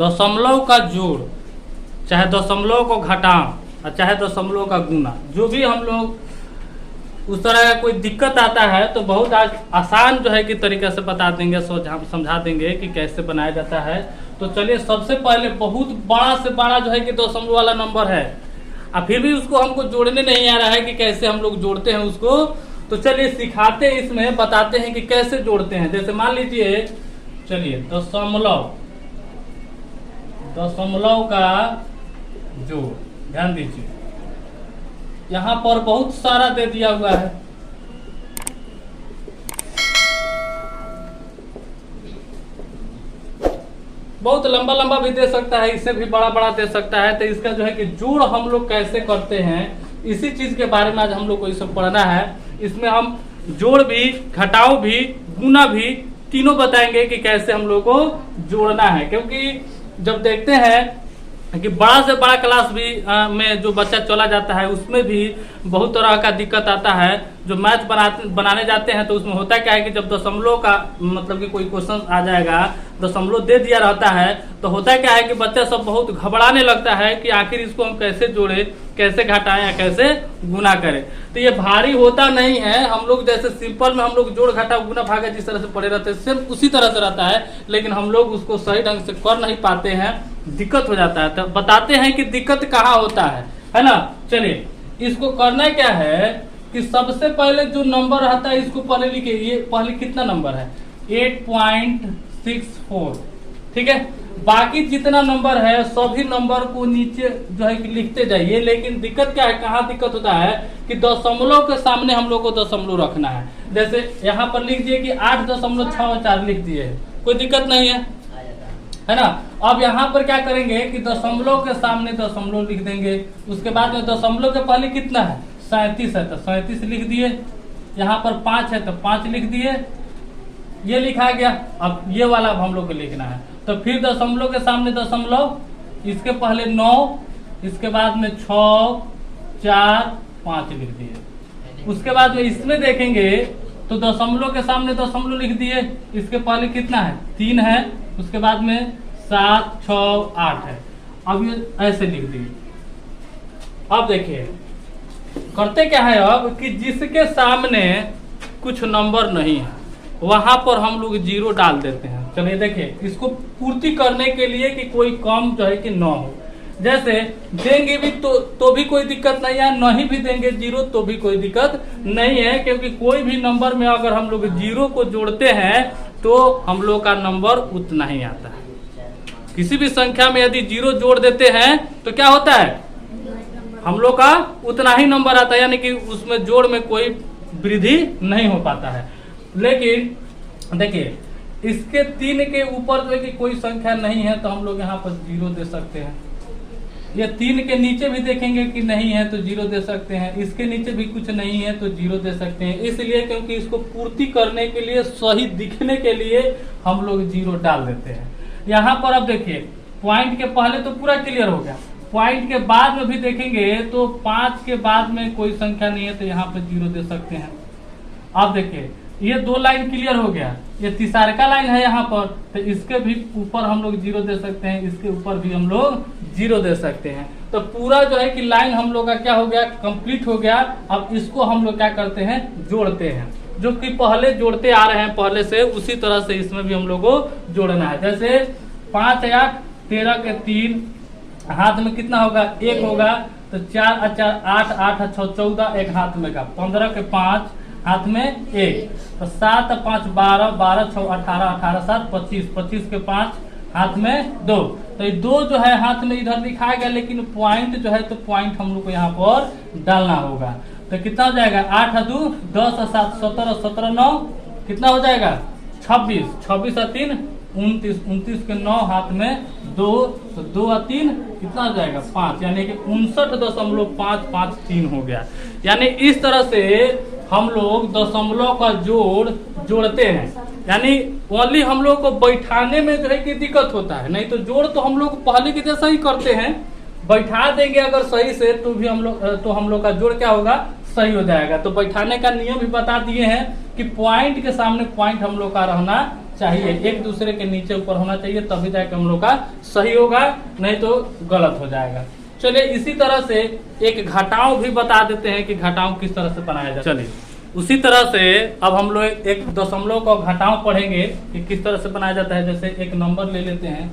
दशमलव का जोड़, चाहे दशमलव को घटाएं और चाहे दशमलव का गुना, जो भी हम लोग उस तरह का कोई दिक्कत आता है तो बहुत आसान जो है कि तरीके से बता देंगे, समझा देंगे कि कैसे बनाया जाता है। तो चलिए सबसे पहले बहुत बड़ा से बड़ा जो है कि दशमलव वाला नंबर है, और फिर भी उसको हमको जोड़ने नहीं आ रहा है कि कैसे हम लोग जोड़ते हैं उसको। तो चलिए सिखाते हैं, इसमें बताते हैं कि कैसे जोड़ते हैं। जैसे मान लीजिए, चलिए दशमलव का जोड़, ध्यान दीजिए यहाँ पर बहुत सारा दे दिया हुआ है। बहुत लंबा लंबा भी दे सकता है, इससे भी बड़ा बड़ा दे सकता है। तो इसका जो है कि जोड़ हम लोग कैसे करते हैं, इसी चीज के बारे में आज हम लोग को इसे पढ़ना है। इसमें हम जोड़ भी, घटाव भी, गुना भी तीनों बताएंगे कि कैसे हम लोग को जोड़ना है। क्योंकि जब देखते हैं कि बड़ा से बड़ा क्लास भी में जो बच्चा चला जाता है उसमें भी बहुत तरह का दिक्कत आता है। जो मैथ बनाने जाते हैं तो उसमें होता क्या है कि जब दशमलव का मतलब कि कोई क्वेश्चन आ जाएगा, दशमलव दे दिया रहता है, तो होता क्या है कि बच्चा सब बहुत घबराने लगता है कि आखिर इसको हम कैसे जोड़े, कैसे घटाएं या कैसे गुना करें। तो ये भारी होता नहीं है। हम लोग जैसे सिंपल में हम लोग जोड़ घटा गुना भागा जिस तरह से पढ़े रहते हैं सेम उसी तरह से रहता है, लेकिन हम लोग उसको सही ढंग से कर नहीं पाते हैं, दिक्कत हो जाता है। तो बताते हैं कि दिक्कत कहाँ होता है ना। चलिए इसको करना क्या है कि सबसे पहले जो नंबर रहता है इसको पहले लिखिए। ये पहले कितना नंबर है, 8.64, ठीक है। बाकी जितना नंबर है सभी नंबर को नीचे जो है कि लिखते जाइए। लेकिन दिक्कत क्या है, कहाँ दिक्कत होता है कि दशमलव के सामने हम लोग को दशमलव रखना है। जैसे यहाँ पर लिख दिए कि 8.64 लिख दिए, कोई दिक्कत नहीं है ना। अब यहाँ पर क्या करेंगे कि दशमलव के सामने दशमलव लिख देंगे। उसके बाद में दशमलव के पहले कितना है, 37 है तो 37 लिख दिए। यहाँ पर 5 है तो 5 लिख दिए, ये लिखा गया। अब ये वाला अब हम लोग को लिखना है। तो फिर दशमलव के सामने दशमलव, इसके पहले 9, इसके बाद में 6, 4, 5 लिख दिए। उसके बाद में इसमें देखेंगे तो दशमलव के सामने दशमलव लिख दिए, इसके पहले कितना है, 3 है, उसके बाद में 7, 6, 8 है। अब ये ऐसे लिख दिए। अब देखिए करते क्या है अब कि जिसके सामने कुछ नंबर नहीं है वहां पर हम लोग 0 डाल देते हैं। चलिए देखिए इसको पूर्ति करने के लिए कि कोई कम जो है कि न हो। जैसे देंगे भी तो भी कोई दिक्कत नहीं है, नहीं भी देंगे 0 तो भी कोई दिक्कत नहीं है। क्योंकि कोई भी नंबर में अगर हम लोग 0 को जोड़ते हैं तो हम लोग का नंबर उतना ही आता है। किसी भी संख्या में यदि 0 जोड़ देते हैं तो क्या होता है, हम लोग का उतना ही नंबर आता है, यानी कि उसमें जोड़ में कोई वृद्धि नहीं हो पाता है। लेकिन देखिए इसके 3 के ऊपर जो है कि कोई संख्या नहीं है तो हम लोग यहाँ पर 0 दे सकते हैं। ये 3 के नीचे भी देखेंगे कि नहीं है तो 0 दे सकते हैं। इसके नीचे भी कुछ नहीं है तो 0 दे सकते हैं। इसलिए क्योंकि इसको पूर्ति करने के लिए, सही दिखने के लिए हम लोग 0 डाल देते हैं। यहाँ पर अब देखिए पॉइंट के पहले तो पूरा क्लियर हो गया, पॉइंट के बाद में भी देखेंगे तो 5 के बाद में कोई संख्या नहीं है तो यहाँ पे 0 दे सकते हैं। अब देखिए ये 2 लाइन क्लियर हो गया, ये तीसरा लाइन है यहाँ पर, तो इसके भी ऊपर हम लोग 0 दे सकते हैं, इसके ऊपर भी हम लोग 0 दे सकते हैं। तो पूरा जो है कि लाइन हम लोग का क्या हो गया, कंप्लीट हो गया। अब इसको हम लोग क्या करते हैं, जोड़ते हैं। जो कि पहले जोड़ते आ रहे हैं पहले से, उसी तरह से इसमें भी हम लोग को जोड़ना है। जैसे 5 या 13 के 3 हाथ में कितना होगा, 1 होगा। तो 4 और 4 8, 8 और 6 14, एक हाथ में का। 15 के 5 हाथ में 1, तो 7 और 5 12, 12 6 18, 18 7 25, 25 के 5 हाथ में 2। तो ये 2 जो है हाथ में इधर दिखाया गया, लेकिन पॉइंट जो है तो पॉइंट हम लोग को यहाँ पर डालना होगा। तो कितना हो जाएगा, 8 और 2 10 और 7 17, 17 9 कितना हो जाएगा, 26, 26 और 3 29, 29 के 9 हाथ में 2, तो 2 और 3 कितना हो जाएगा, 5, यानी कि 59.553 हो गया। यानी इस तरह से हम लोग दशमलव का जोड़ते हैं। यानी ओनली हम लोग को बैठाने में जो है कि दिक्कत होता है, नहीं तो जोड़ तो हम लोग पहले की जैसा ही करते हैं। बैठा देंगे अगर सही से तो भी हम लोग का जोड़ क्या होगा, सही हो जाएगा। तो बैठाने का नियम भी बता दिए हैं कि पॉइंट के सामने पॉइंट हम लोग का रहना चाहिए, एक दूसरे के नीचे ऊपर होना चाहिए, तभी जाके हम लोग का सही होगा, नहीं तो गलत हो जाएगा। चलिए इसी तरह से एक घटाओं भी बता देते हैं कि घटाओं किस तरह से बनाया जाए। चलिए उसी तरह से अब हम लोग एक दशमलव का घटाओं पढ़ेंगे कि किस तरह से बनाया जाता है। जैसे एक नंबर ले लेते हैं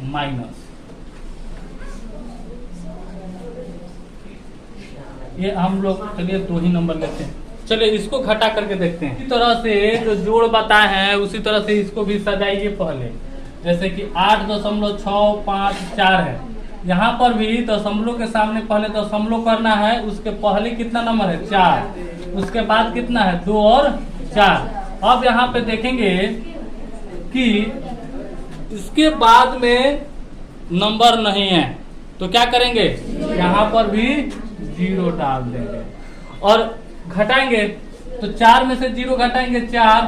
माइनस, ये हम लोग चलिए 2 ही नंबर लेते हैं। चलिए इसको घटा करके देखते हैं। इसी तरह से जो जोड़ बताए हैं उसी तरह से इसको भी सजाइए पहले। जैसे कि 8.654 है, यहाँ पर भी दशमलव के सामने पहले दशमलव करना है, उसके पहले कितना नंबर है 4, उसके बाद कितना है 2 और 4। अब यहाँ पे देखेंगे कि इसके बाद में नंबर नहीं है तो क्या करेंगे, यहाँ पर भी 0 डाल देंगे और घटाएंगे तो 4 में से 0 घटाएंगे 4,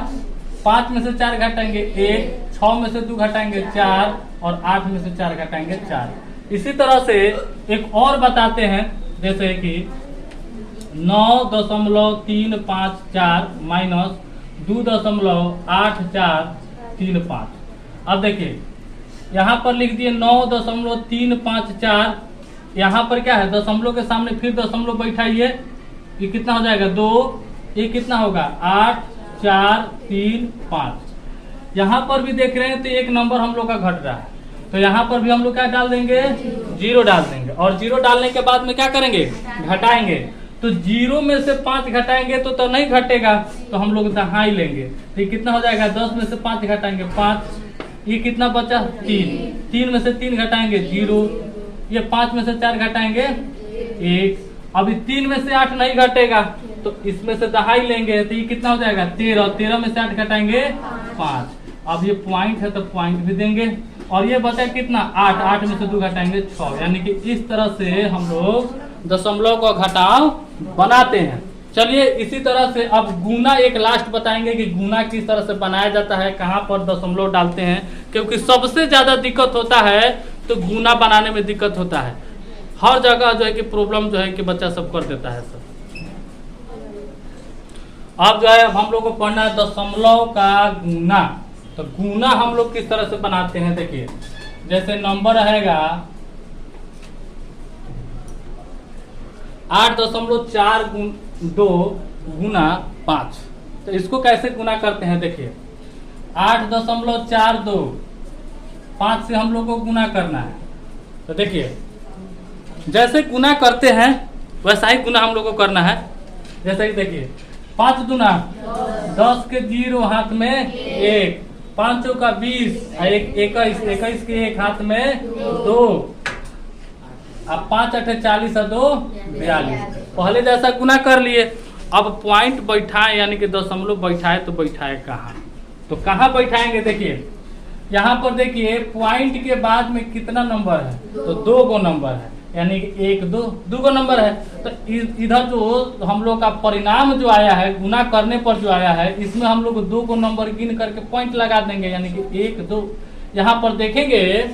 5 में से 4 घटाएंगे 1, 6 में से 2 घटाएंगे 4 और 8 में से 4 घटाएंगे 4। इसी तरह से एक और बताते हैं, जैसे कि 9.354 माइनस 2.8435। अब देखिए यहाँ पर लिख दिए 9.354, यहाँ पर क्या है दशमलव के सामने फिर दशमलव बैठाइए, ये कितना हो जाएगा 2, ये कितना होगा 8, 4, 3, 5। यहाँ पर भी देख रहे हैं तो एक नंबर हम लोग का घट रहा है, तो यहाँ पर भी हम लोग क्या डाल देंगे 0 डाल देंगे और 0 डालने के बाद में क्या करेंगे घटाएंगे। तो 0 में से 5 घटाएंगे तो नहीं घटेगा, तो हम लोग दहाई लेंगे, तो ये कितना हो जाएगा 10 में से 5 घटाएंगे 5, ये कितना बचा 3, 3 में से 3 घटाएंगे 0, ये 5 में से 4 घटाएंगे 1, अभी 3 में से 8 नहीं घटेगा तो इसमें से दहाई लेंगे, तो ये कितना हो जाएगा 13, 13 में से 8 घटाएंगे 5। अब ये पॉइंट है तो पॉइंट भी देंगे और ये बचा कितना 8, 8 में से 2 घटाएंगे 6। यानी कि इस तरह से हम लोग दशमलव का घटाव बनाते हैं। चलिए इसी तरह से अब गुना एक लास्ट बताएंगे कि गुना किस तरह से बनाया जाता है, कहाँ पर दशमलव डालते हैं, क्योंकि सबसे ज्यादा दिक्कत होता है तो गुना बनाने में दिक्कत होता है। हर जगह जो है कि प्रॉब्लम जो है कि बच्चा सब कर देता है सब। अब जो है हम लोग को पढ़ना है दशमलव का गुना। तो गुना हम लोग किस तरह से बनाते हैं, देखिए जैसे नंबर रहेगा 8.42 गुना 5, तो इसको कैसे गुना करते हैं, देखिए 8.42 5 से हम लोग को गुना करना है। तो देखिए जैसे गुना करते हैं वैसा ही गुना हम लोग को करना है। जैसे कि देखिए 5 दूना 10 के 0 हाथ में 1, 5 चौका 20, 21, 21 के 1 हाथ में 2, अब 5 8 40 और 2 42। पहले जैसा गुना कर लिए, अब पॉइंट बैठाए यानी कि दशमलव बैठाए तो बैठाए कहाँ, तो कहाँ बैठाएंगे, देखिए यहाँ पर देखिए पॉइंट के बाद में कितना नंबर है, तो 2 गो नंबर है, यानी कि 1 2 2 गो नंबर है। तो इधर जो हम लोग का परिणाम जो आया है गुना करने पर जो आया है, इसमें हम लोग 2 को नंबर गिन करके पॉइंट लगा देंगे, यानी कि 1 2। यहाँ पर देखेंगे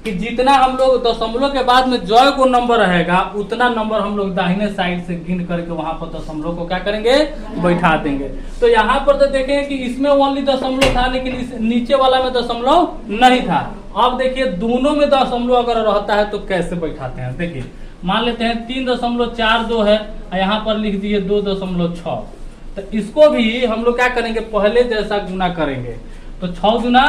कि जितना हम लोग दशमलव के बाद में जय को नंबर रहेगा उतना नंबर हम लोग दाहिने साइड से गिन करके वहां पर दशमलव को क्या करेंगे बैठा देंगे। तो यहाँ पर तो देखें कि इसमें ओनली दशमलव था लेकिन इस नीचे वाला में दशमलव नहीं था। अब देखिए दोनों में दशमलव अगर रहता है तो कैसे बैठाते हैं, देखिए मान लेते हैं 3.42 है, यहाँ पर लिख दिए 2.6। तो इसको भी हम लोग क्या करेंगे पहले जैसा गुना करेंगे, तो 6 गुना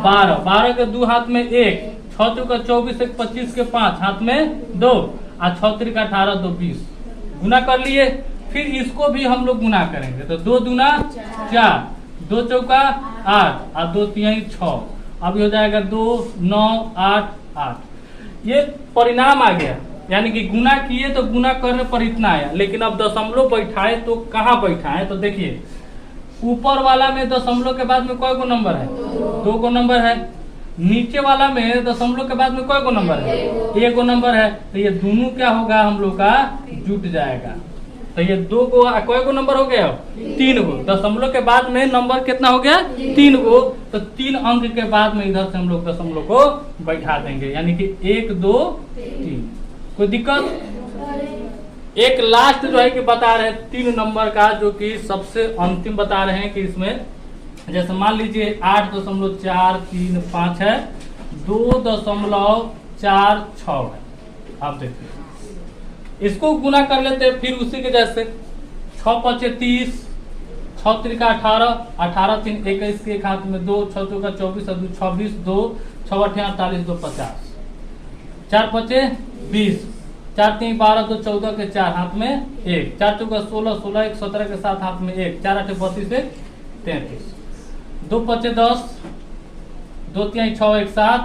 12, 12 के 2 हाथ में 1, 6 चौका 24, 1 25 के 5 हाथ में 2 और 6 3 का 18, 2 20 गुना कर लिए। फिर इसको भी हम लोग गुना करेंगे, तो 2 दूना 4, 2 चौका 8 और 2 3 6, अभी हो जाएगा 2 9 8 8। ये परिणाम आ गया, यानी कि गुना किए तो गुना करने पर इतना आया, लेकिन अब दशमलव बैठाए तो कहाँ बैठाए, तो देखिए ऊपर वाला में दशमलव के बाद में कोई को नंबर है, 2 को नंबर है, नीचे वाला में दशमलव के बाद में कोई को नंबर है, 1 को नंबर है। तो ये दोनों क्या होगा हम लोग का जुट जाएगा। तो ये 2 को कोई को नंबर हो गया 3 को, दशमलव के बाद में नंबर कितना हो गया 3 को, तो 3 अंक के बाद में इधर से हम लोग दशमलव को बैठा देंगे, यानी कि 1 2 3। कोई दिक्कत एक लास्ट जो है कि बता रहे हैं 3 नंबर का, जो कि सबसे अंतिम बता रहे हैं कि इसमें जैसे मान लीजिए 8.435 है, 2.46 है। आप देखिए इसको गुना कर लेते हैं, फिर उसी के जैसे 6 5 30, 6 3 18, 18 3 21 के एक हाथ में 2, 6 2 24, 26, 2 6 8 48, 2 50, 4 5 20, 4 3 12, 2 14 के 4 हाथ में 1, 4 4 16, 16 1 17 के 7 हाथ में 1, 4 8 32, 1 33, 2 5 10, 2 3 6 1 7,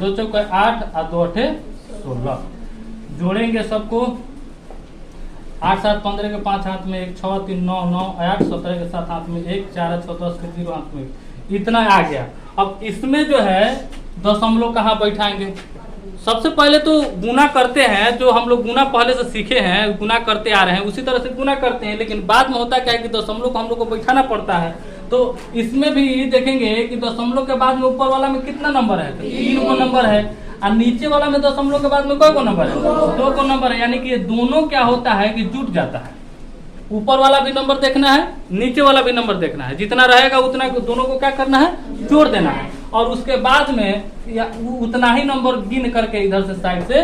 2 4 8 और 2 8 16। जोड़ेंगे सबको, 8 7 15 के 5 हाथ में 1, 6 3 9 9 8, 17 के 7 हाथ में 1, 4 6 10 के 0 हाथ में 1, इतना आ गया। अब इसमें जो है दशमलव कहाँ बैठाएंगे? सबसे पहले तो गुना करते हैं, जो हम लोग गुना पहले से सीखे हैं, गुना करते आ रहे हैं, उसी तरह से गुना करते हैं। लेकिन बाद में होता क्या है कि दशमलव को हम लोग को बैठाना पड़ता है। तो इसमें भी देखेंगे कि दशमलव के बाद में ऊपर वाला में कितना नंबर है? तो 3 को नंबर है, और नीचे वाला में दशमलव के बाद में कोई को नंबर है? 2 को नंबर है। यानी कि ये दोनों क्या होता है कि जुट जाता है। ऊपर वाला भी नंबर देखना है, नीचे वाला भी नंबर देखना है, जितना रहेगा उतना दोनों को क्या करना है? जोड़ देना है। और उसके बाद में या उतना ही नंबर गिन करके इधर से साइड से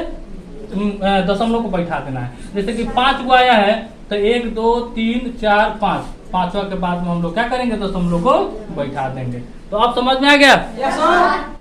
दशमलव को बैठा देना है। जैसे कि 5 को आया है तो 1 2 3 4 5, 5वां के बाद में हम लोग क्या करेंगे? दशमलव को बैठा देंगे। तो आप समझ में आ गया?